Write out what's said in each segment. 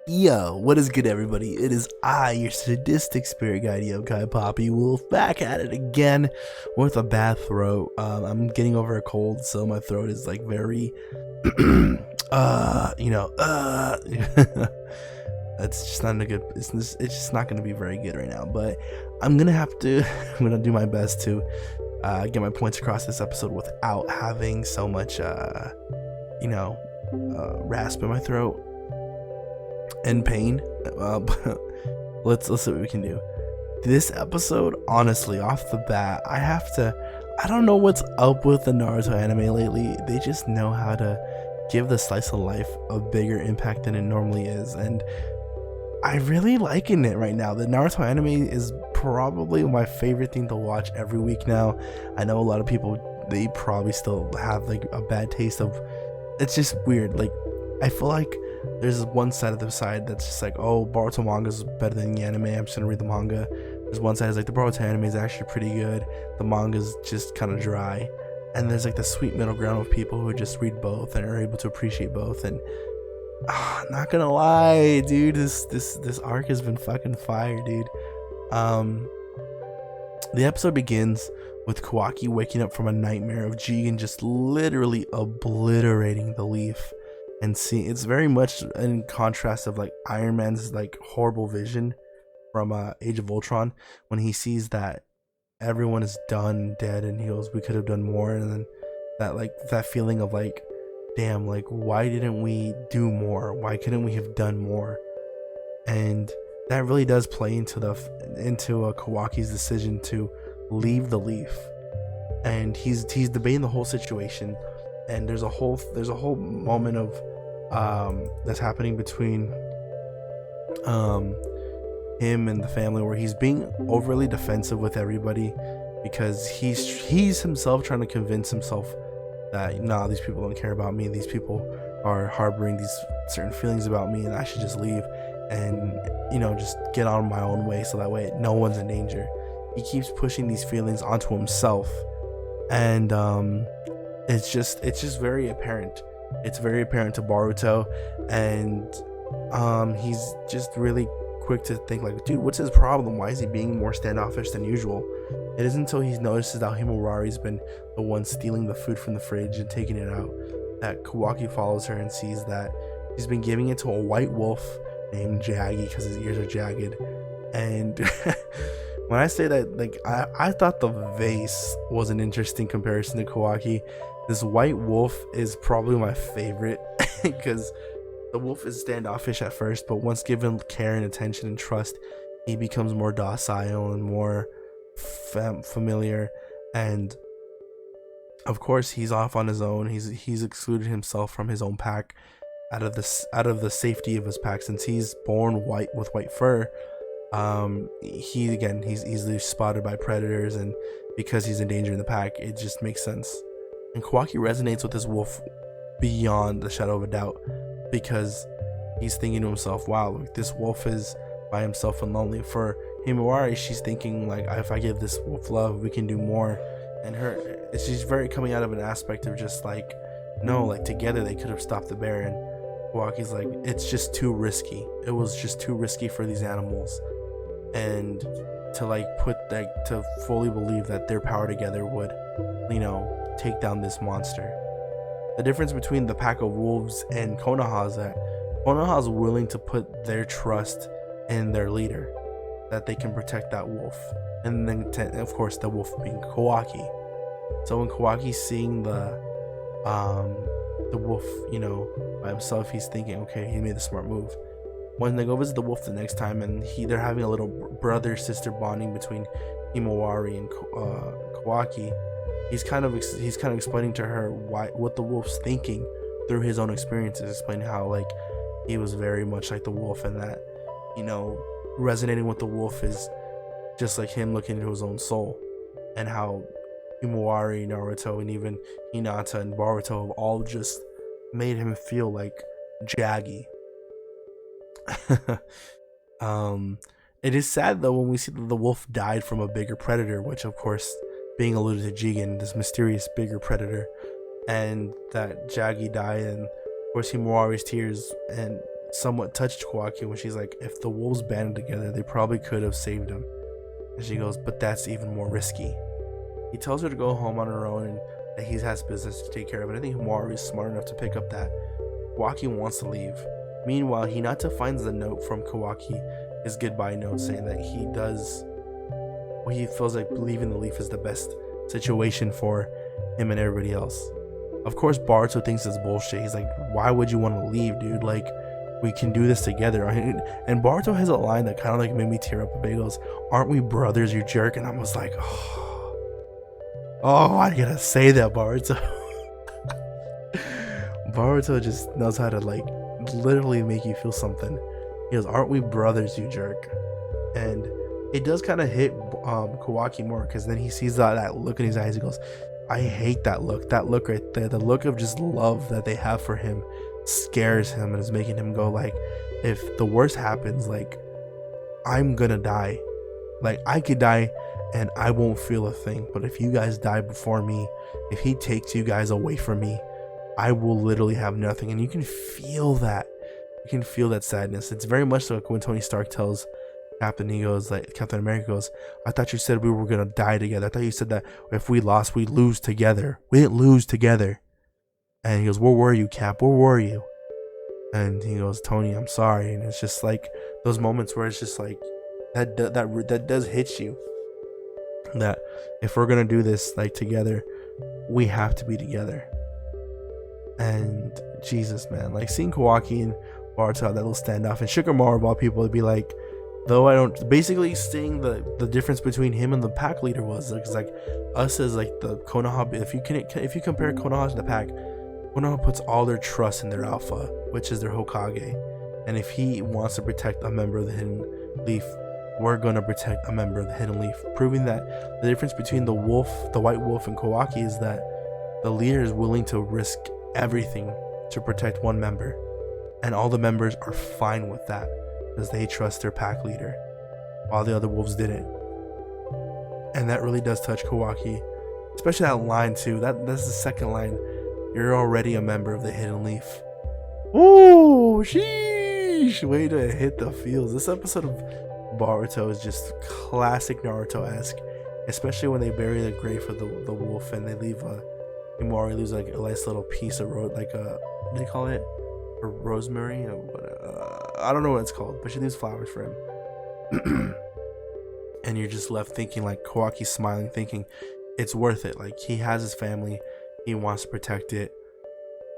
Yo, what is good, everybody? It is I, your sadistic spirit guide, Kai Poppy Wolf, back at it again with a bad throat. I'm getting over a cold, so my throat is like very, you know, It's just not a good. It's just not gonna be very good right now. But I'm gonna have to. I'm gonna do my best to get my points across this episode without having so much, rasp in my throat and pain. But let's see what we can do. This episode, honestly, off the bat, I don't know what's up with the Naruto anime lately. They just know how to give the slice of life a bigger impact than it normally is, and I really liking it right now. The Naruto anime is probably my favorite thing to watch every week now. I know a lot of people, they probably still have like a bad taste of. It's just weird. Like, I feel like there's one side of the side that's just like, oh, Boruto manga is better than the anime, I'm just gonna read the manga. There's one side is like, the Boruto anime is actually pretty good, the manga's just kind of dry. And there's like the sweet middle ground of people who just read both and are able to appreciate both. And not gonna lie, dude, this arc has been fucking fire, dude. The episode begins with Kawaki waking up from a nightmare of Jigen just literally obliterating the leaf, and see, it's very much in contrast of like Iron Man's like horrible vision from Age of Ultron, when he sees that everyone is done, dead, and he goes, we could have done more. And then that feeling of like, damn, like, why didn't we do more? Why couldn't we have done more? And that really does play into Kawaki's decision to leave the leaf. And he's debating the whole situation, and there's a whole moment of that's happening between him and the family, where he's being overly defensive with everybody because he's himself trying to convince himself that, nah, these people don't care about me, these people are harboring these certain feelings about me, and I should just leave and just get on my own way, so that way no one's in danger. He keeps pushing these feelings onto himself, and it's just very apparent. It's very apparent to Boruto, and he's just really quick to think like, dude, what's his problem? Why is he being more standoffish than usual? It isn't until he notices that Himawari's been the one stealing the food from the fridge and taking it out that Kawaki follows her and sees that she's been giving it to a white wolf named Jaggy, because his ears are jagged. And when I say that, like, I thought the vase was an interesting comparison to Kawaki. This white wolf is probably my favorite because the wolf is standoffish at first, but once given care and attention and trust, he becomes more docile and more familiar. And of course, he's off on his own. He's excluded himself from his own pack, out of the safety of his pack, since he's born white with white fur. He's easily spotted by predators, and because he's in danger in the pack, it just makes sense. And Kawaki resonates with this wolf beyond the shadow of a doubt, because he's thinking to himself, wow, like, this wolf is by himself and lonely. For Himawari, she's thinking like, if I give this wolf love, we can do more. And she's very coming out of an aspect of just like, no, like, together they could have stopped the bear. And Kawaki's like, it's just too risky. It was just too risky for these animals, and to fully believe that their power together would, take down this monster. The difference between the pack of wolves and Konoha is that Konoha is willing to put their trust in their leader, that they can protect that wolf, and then of course the wolf being Kawaki. So when Kawaki's seeing the wolf, by himself, he's thinking, okay, he made a smart move. When they go visit the wolf the next time, and they're having a little brother-sister bonding between Himawari and Kawaki, he's kind of explaining to her what the wolf's thinking through his own experiences, explaining how, like, he was very much like the wolf, and that, resonating with the wolf is just like him looking into his own soul, and how Himawari, Naruto, and even Hinata and Boruto have all just made him feel like Jaggy. It is sad though when we see that the wolf died from a bigger predator, which of course being alluded to Jigen, this mysterious bigger predator, and that Jaggy died, and of course Himawari's tears and somewhat touched Kawaki when she's like, if the wolves banded together, they probably could have saved him. And she goes, but that's even more risky. He tells her to go home on her own and that he has business to take care of. And I think Himawari is smart enough to pick up that Kawaki wants to leave. Meanwhile, Hinata finds the note from Kawaki, his goodbye note, saying that he feels like leaving the leaf is the best situation for him and everybody else. Of course, Boruto thinks it's bullshit. He's like, why would you want to leave, dude? Like, we can do this together. And Boruto has a line that kind of like made me tear up a bit. He goes, aren't we brothers, you jerk? And I was like, oh, I gotta say that, Boruto. Boruto just knows how to like literally make you feel something. He goes, aren't we brothers, you jerk? And it does kind of hit Kawaki more, because then he sees that look in his eyes. He goes, I hate that look right there. The look of just love that they have for him scares him and is making him go like, if the worst happens, like, I'm gonna die. Like, I could die and I won't feel a thing, but if you guys die before me, if he takes you guys away from me, I will literally have nothing. And you can feel that. You can feel that sadness. It's very much like when Tony Stark tells Captain America goes, I thought you said we were gonna die together. I thought you said that if we lost, we lose together. We didn't lose together. And he goes, where were you, Cap? Where were you? And he goes, Tony, I'm sorry. And it's just like those moments where it's just like that does hit you. That if we're gonna do this like together, we have to be together. And Jesus, man, like seeing Kawaki and Boruto have that little standoff, and Shikamaru of all people would be like, though I don't, basically seeing the difference between him and the pack leader was like us as like the Konoha. If you compare Konoha to the pack, Konoha puts all their trust in their alpha, which is their Hokage. And if he wants to protect a member of the Hidden Leaf, we're gonna protect a member of the Hidden Leaf, proving that the difference between the White Wolf, and Kawaki is that the leader is willing to risk everything to protect one member, and all the members are fine with that because they trust their pack leader, while the other wolves didn't. And that really does touch Kawaki, especially that line too. That's the second line. You're already a member of the Hidden Leaf. Ooh, sheesh! Way to hit the feels. This episode of Boruto is just classic Naruto-esque, especially when they bury the grave of the wolf and they leave Himawari leaves like a nice little piece of what do they call it? Or rosemary? I don't know what it's called, but she leaves flowers for him. And you're just left thinking, like, Kawaki's smiling, thinking it's worth it. Like, he has his family, he wants to protect it.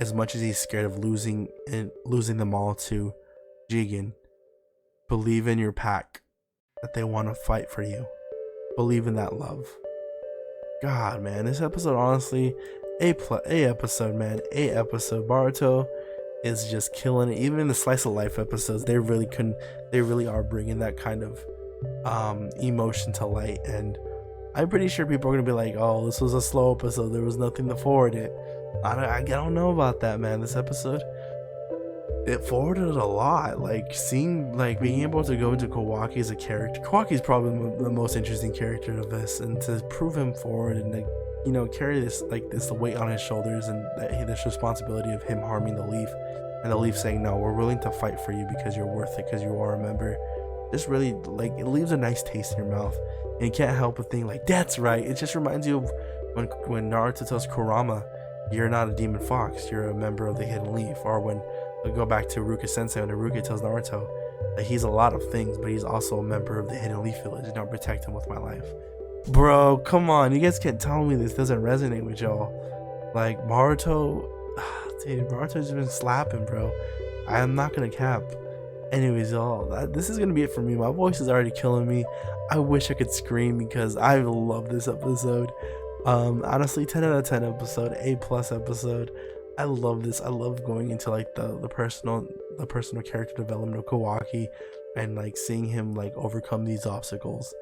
As much as he's scared of losing them all to Jigen, believe in your pack, that they want to fight for you. Believe in that love. God, man, this episode, honestly, A episode, man. A episode. Boruto is just killing it. Even in the slice of life episodes, they really are bringing that kind of emotion to light. And I'm pretty sure people are gonna be like, oh, this was a slow episode, there was nothing to forward it. I don't know about that, man. This episode, it forwarded a lot. Like, being able to go into Kawaki as a character. Kawaki's probably the most interesting character of this, and to prove him forward and to, carry this weight on his shoulders, and this responsibility of him harming the leaf, and the leaf saying, no, we're willing to fight for you because you're worth it, because you are a member. This really, it leaves a nice taste in your mouth, and you can't help but think, like, that's right. It just reminds you of when Naruto tells Kurama, you're not a demon fox, you're a member of the Hidden Leaf. Or when we go back to Iruka Sensei, when Iruka tells Naruto that he's a lot of things, but he's also a member of the Hidden Leaf Village, and I'll protect him with my life. Bro, come on, you guys can't tell me this doesn't resonate with y'all. Like, Boruto, dude, Boruto's been slapping, bro. I'm not gonna cap. Anyways, y'all, this is gonna be it for me. My voice is already killing me. I wish I could scream because I love this episode. Honestly, 10 out of 10 episode, A+ episode. I love this. I love going into like the personal character development of Kawaki, and like seeing him like overcome these obstacles.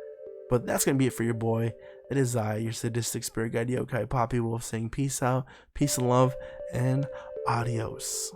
But that's gonna be it for your boy. It is I, your sadistic spirit guide Yokai Poppy Wolf, saying peace out, peace and love, and adios.